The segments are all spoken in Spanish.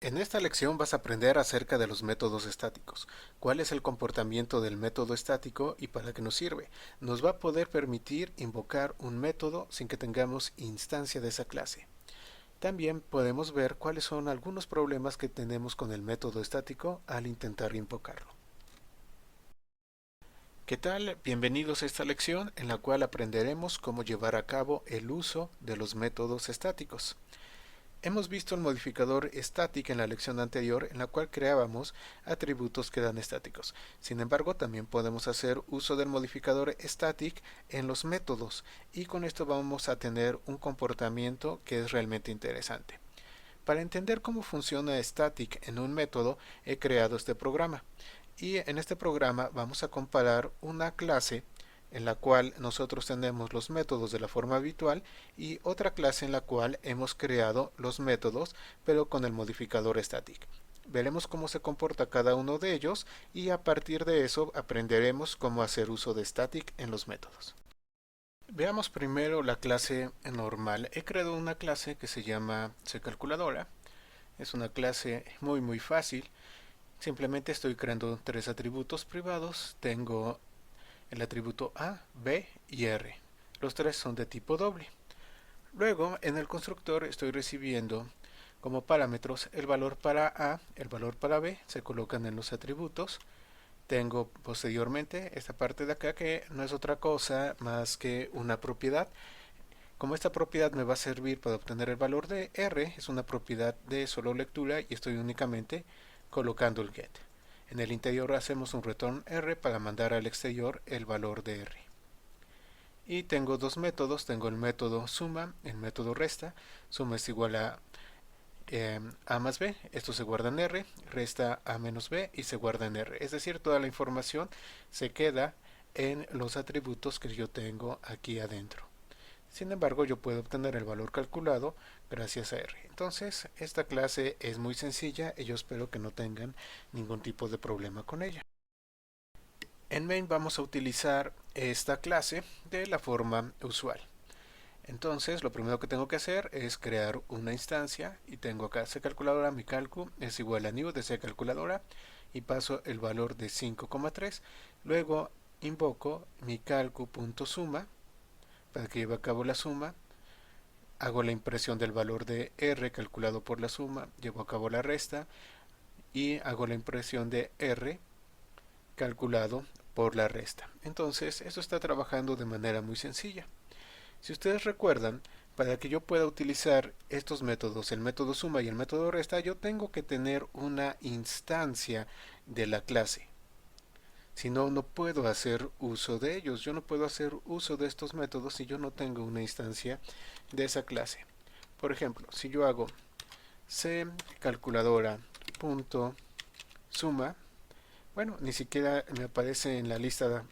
En esta lección vas a aprender acerca de los métodos estáticos, cuál es el comportamiento del método estático y para qué nos sirve. Nos va a poder permitir invocar un método sin que tengamos instancia de esa clase. También podemos ver cuáles son algunos problemas que tenemos con el método estático al intentar invocarlo. ¿Qué tal? Bienvenidos a esta lección en la cual aprenderemos cómo llevar a cabo el uso de los métodos estáticos. Hemos visto el modificador static en la lección anterior en la cual creábamos atributos que eran estáticos. Sin embargo, también podemos hacer uso del modificador static en los métodos y con esto vamos a tener un comportamiento que es realmente interesante. Para entender cómo funciona static en un método, he creado este programa. Y en este programa vamos a comparar una clase en la cual nosotros tenemos los métodos de la forma habitual y otra clase en la cual hemos creado los métodos pero con el modificador static. Veremos cómo se comporta cada uno de ellos y a partir de eso aprenderemos cómo hacer uso de static en los métodos. Veamos primero la clase normal. He creado una clase que se llama CCalculadora. Es una clase muy fácil. Simplemente estoy creando tres atributos privados. Tengo el atributo A, B y R. Los tres son de tipo doble. Luego, en el constructor estoy recibiendo como parámetros el valor para A, el valor para B, se colocan en los atributos. Tengo posteriormente esta parte de acá que no es otra cosa más que una propiedad. Como esta propiedad me va a servir para obtener el valor de R, es una propiedad de solo lectura y estoy únicamente colocando el get. En el interior hacemos un return R para mandar al exterior el valor de R. Y tengo dos métodos, tengo el método suma, el método resta. Suma es igual a más b, esto se guarda en R, resta a menos b y se guarda en R. Es decir, toda la información se queda en los atributos que yo tengo aquí adentro. Sin embargo, yo puedo obtener el valor calculado gracias a R. Entonces, esta clase es muy sencilla y yo espero que no tengan ningún tipo de problema con ella. En main vamos a utilizar esta clase de la forma usual. Entonces, lo primero que tengo que hacer es crear una instancia y tengo acá CCalculadora, mi calcu es igual a new de CCalculadora y paso el valor de 5,3. Luego invoco mi calcu.suma para que lleve a cabo la suma. Hago la impresión del valor de R calculado por la suma, llevo a cabo la resta y hago la impresión de R calculado por la resta. Entonces, esto está trabajando de manera muy sencilla. Si ustedes recuerdan, para que yo pueda utilizar estos métodos, el método suma y el método resta, yo tengo que tener una instancia de la clase. Si no, no puedo hacer uso de ellos. Yo no puedo hacer uso de estos métodos si yo no tengo una instancia de esa clase. Por ejemplo, si yo hago CCalculadora.suma, bueno, ni siquiera me aparece en la lista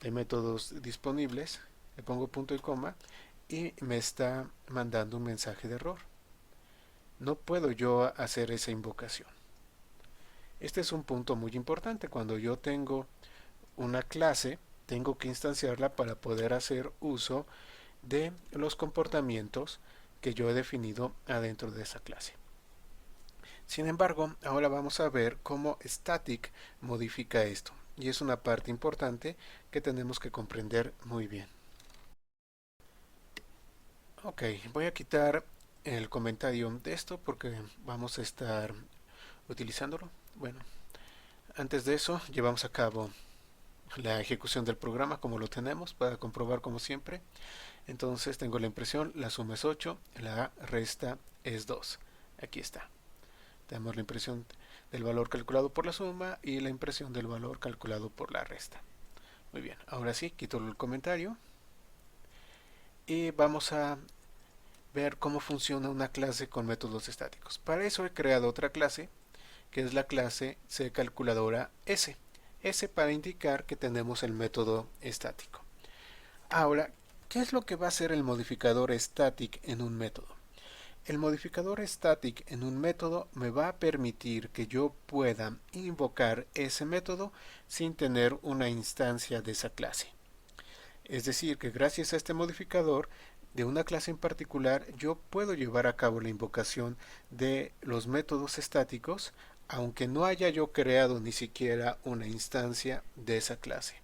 de métodos disponibles. Le pongo punto y coma y me está mandando un mensaje de error. No puedo yo hacer esa invocación. Este es un punto muy importante. Cuando yo tengo una clase, tengo que instanciarla para poder hacer uso de los comportamientos que yo he definido adentro de esa clase. Sin embargo, ahora vamos a ver cómo static modifica esto. Y es una parte importante que tenemos que comprender muy bien. Ok, voy a quitar el comentario de esto porque vamos a estar utilizándolo. Bueno, antes de eso llevamos a cabo la ejecución del programa como lo tenemos para comprobar como siempre. Entonces tengo la impresión, la suma es 8, la resta es 2. Aquí está. Tenemos la impresión del valor calculado por la suma y la impresión del valor calculado por la resta. Muy bien, ahora sí, quito el comentario y vamos a ver cómo funciona una clase con métodos estáticos. Para eso he creado otra clase que es la clase CCalculadora S. S para indicar que tenemos el método estático. Ahora, ¿qué es lo que va a hacer el modificador static en un método? El modificador static en un método me va a permitir que yo pueda invocar ese método sin tener una instancia de esa clase. Es decir, que gracias a este modificador de una clase en particular, yo puedo llevar a cabo la invocación de los métodos estáticos, aunque no haya yo creado ni siquiera una instancia de esa clase.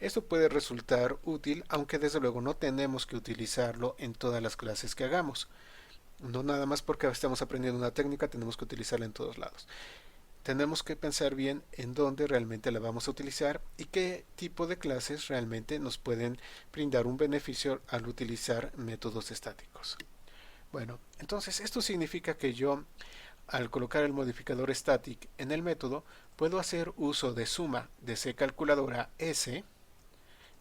Esto puede resultar útil, aunque desde luego no tenemos que utilizarlo en todas las clases que hagamos. No nada más porque estamos aprendiendo una técnica tenemos que utilizarla en todos lados. Tenemos que pensar bien en dónde realmente la vamos a utilizar y qué tipo de clases realmente nos pueden brindar un beneficio al utilizar métodos estáticos. Bueno, entonces esto significa que yo, al colocar el modificador static en el método, puedo hacer uso de suma deccalculadora s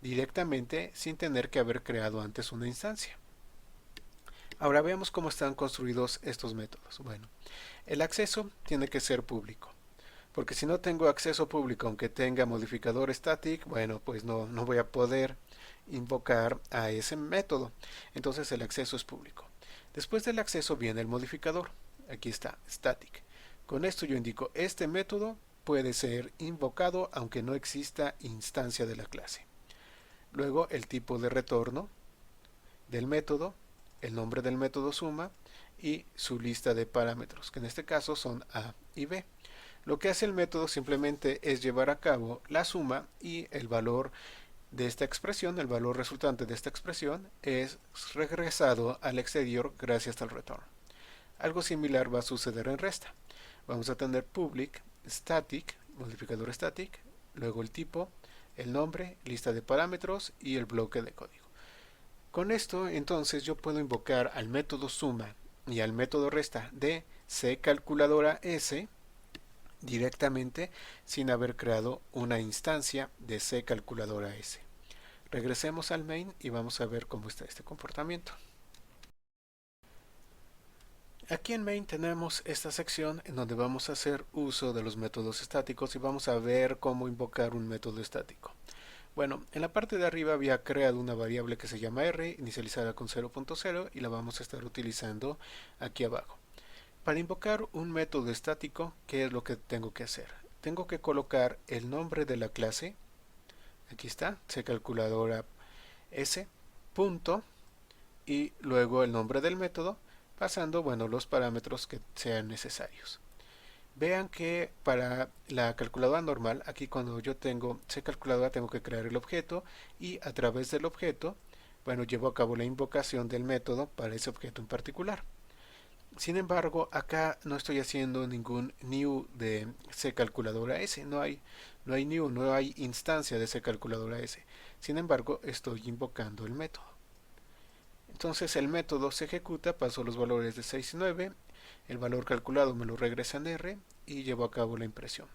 directamente sin tener que haber creado antes una instancia. Ahora veamos cómo están construidos estos métodos. Bueno, el acceso tiene que ser público, porque si no tengo acceso público aunque tenga modificador static, bueno, pues no voy a poder invocar a ese método. Entonces el acceso es público. Después del acceso viene el modificador. Aquí está, static. Con esto yo indico, este método puede ser invocado aunque no exista instancia de la clase. Luego el tipo de retorno del método, el nombre del método suma y su lista de parámetros, que en este caso son A y B. Lo que hace el método simplemente es llevar a cabo la suma y el valor de esta expresión, el valor resultante de esta expresión, es regresado al exterior gracias al retorno. Algo similar va a suceder en resta. Vamos a tener public, static, modificador static, luego el tipo, el nombre, lista de parámetros y el bloque de código. Con esto entonces yo puedo invocar al método suma y al método resta de ccalculadora s directamente sin haber creado una instancia de ccalculadora s. Regresemos al main y vamos a ver cómo está este comportamiento. Aquí en main tenemos esta sección en donde vamos a hacer uso de los métodos estáticos y vamos a ver cómo invocar un método estático. Bueno, en la parte de arriba había creado una variable que se llama r, inicializada con 0.0 y la vamos a estar utilizando aquí abajo. Para invocar un método estático, ¿qué es lo que tengo que hacer? Tengo que colocar el nombre de la clase, aquí está, ccalculadora s, punto, y luego el nombre del método, pasando, bueno, los parámetros que sean necesarios. Vean que para la calculadora normal, aquí cuando yo tengo ccalculadora tengo que crear el objeto y a través del objeto, bueno, llevo a cabo la invocación del método para ese objeto en particular. Sin embargo, acá no estoy haciendo ningún new de ccalculadora s, no hay new, no hay instancia de ccalculadora s. Sin embargo, estoy invocando el método. Entonces el método se ejecuta, paso los valores de 6 y 9, el valor calculado me lo regresa en R y llevo a cabo la impresión.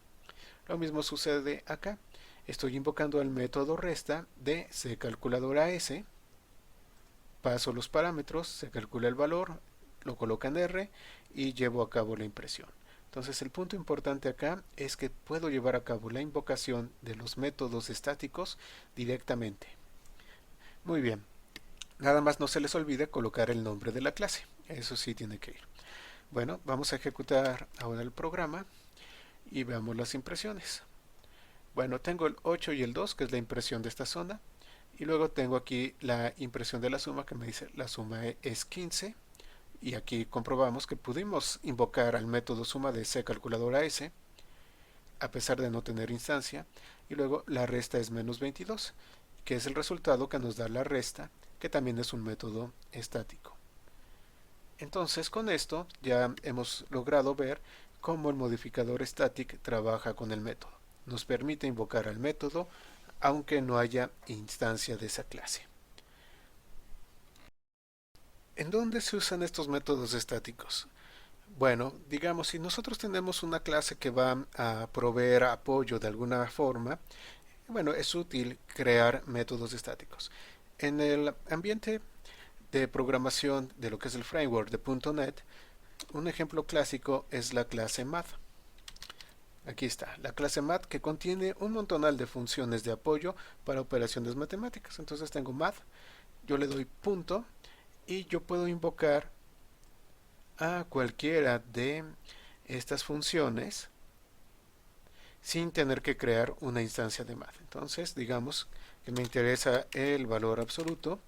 Lo mismo sucede acá, estoy invocando el método resta de ccalculadora s, paso los parámetros, se calcula el valor, lo coloca en R y llevo a cabo la impresión. Entonces el punto importante acá es que puedo llevar a cabo la invocación de los métodos estáticos directamente. Muy bien. Nada más no se les olvide colocar el nombre de la clase. Eso sí tiene que ir. Bueno, vamos a ejecutar ahora el programa y veamos las impresiones. Bueno, tengo el 8 y el 2, que es la impresión de esta zona. Y luego tengo aquí la impresión de la suma, que me dice la suma es 15. Y aquí comprobamos que pudimos invocar al método suma de ccalculadora s, a pesar de no tener instancia. Y luego la resta es menos 22, que es el resultado que nos da la resta, que también es un método estático. Entonces con esto ya hemos logrado ver cómo el modificador static trabaja con el método. Nos permite invocar al método aunque no haya instancia de esa clase. ¿En dónde se usan estos métodos estáticos? Bueno, digamos, si nosotros tenemos una clase que va a proveer apoyo de alguna forma, bueno, es útil crear métodos estáticos. En el ambiente de programación de lo que es el framework de .NET, un ejemplo clásico es la clase math. Aquí está, la clase math que contiene un montonal de funciones de apoyo para operaciones matemáticas. Entonces tengo math, yo le doy punto y yo puedo invocar a cualquiera de estas funciones sin tener que crear una instancia de math. Entonces digamos que me interesa el valor absoluto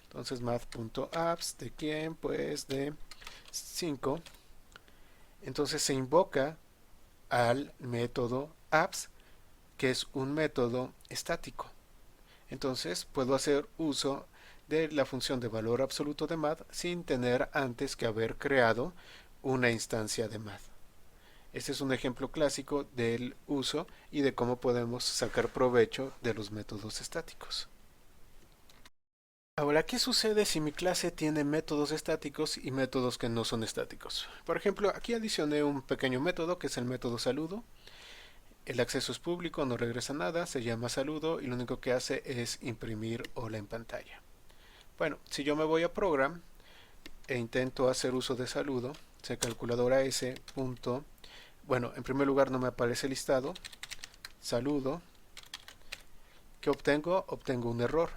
Entonces math.apps, ¿de quién? Pues de 5. Entonces se invoca al método apps, que es un método estático. Entonces puedo hacer uso de la función de valor absoluto de math sin tener antes que haber creado una instancia de math. Este es un ejemplo clásico del uso y de cómo podemos sacar provecho de los métodos estáticos. Ahora, ¿qué sucede si mi clase tiene métodos estáticos y métodos que no son estáticos? Por ejemplo, aquí adicioné un pequeño método que es el método saludo. El acceso es público, no regresa nada, se llama saludo y lo único que hace es imprimir hola en pantalla. Bueno, si yo me voy a program e intento hacer uso de saludo, se calculadora s. Bueno, en primer lugar no me aparece listado, saludo. ¿Qué obtengo? Obtengo un error.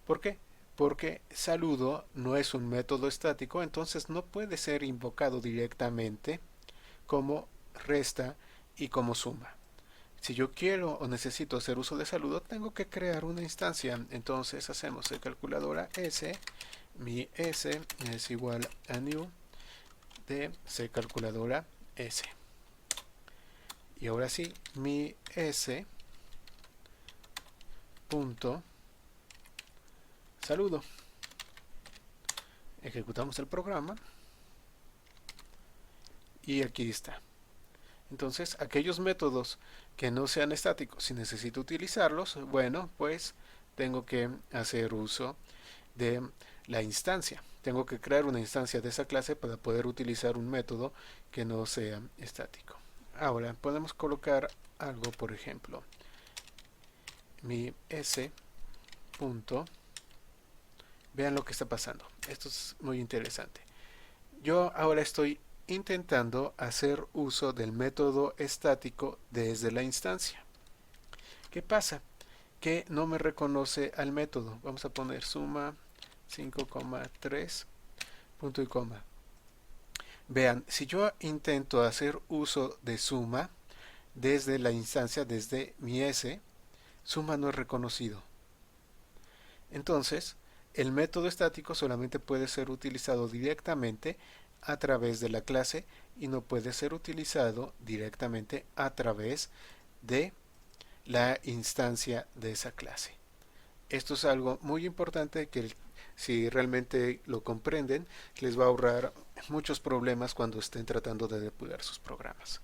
¿Por qué? Porque saludo no es un método estático, entonces no puede ser invocado directamente como resta y como suma. Si yo quiero o necesito hacer uso de saludo, tengo que crear una instancia. Entonces hacemos el calculadora s, mi s es igual a new de c calculadora s. Y ahora sí, mi s punto saludo. Ejecutamos el programa y aquí está. Entonces, aquellos métodos que no sean estáticos, si necesito utilizarlos, bueno, pues tengo que hacer uso de la instancia. Tengo que crear una instancia de esa clase para poder utilizar un método que no sea estático. Ahora, podemos colocar algo, por ejemplo, mi s punto. Vean lo que está pasando. Esto es muy interesante. Yo ahora estoy intentando hacer uso del método estático desde la instancia. ¿Qué pasa? Que no me reconoce al método. Vamos a poner suma 5,3 punto y coma. Vean, si yo intento hacer uso de suma desde la instancia, desde mi s, suma no es reconocido. Entonces, el método estático solamente puede ser utilizado directamente a través de la clase y no puede ser utilizado directamente a través de la instancia de esa clase. Esto es algo muy importante que si realmente lo comprenden les va a ahorrar muchos problemas cuando estén tratando de depurar sus programas.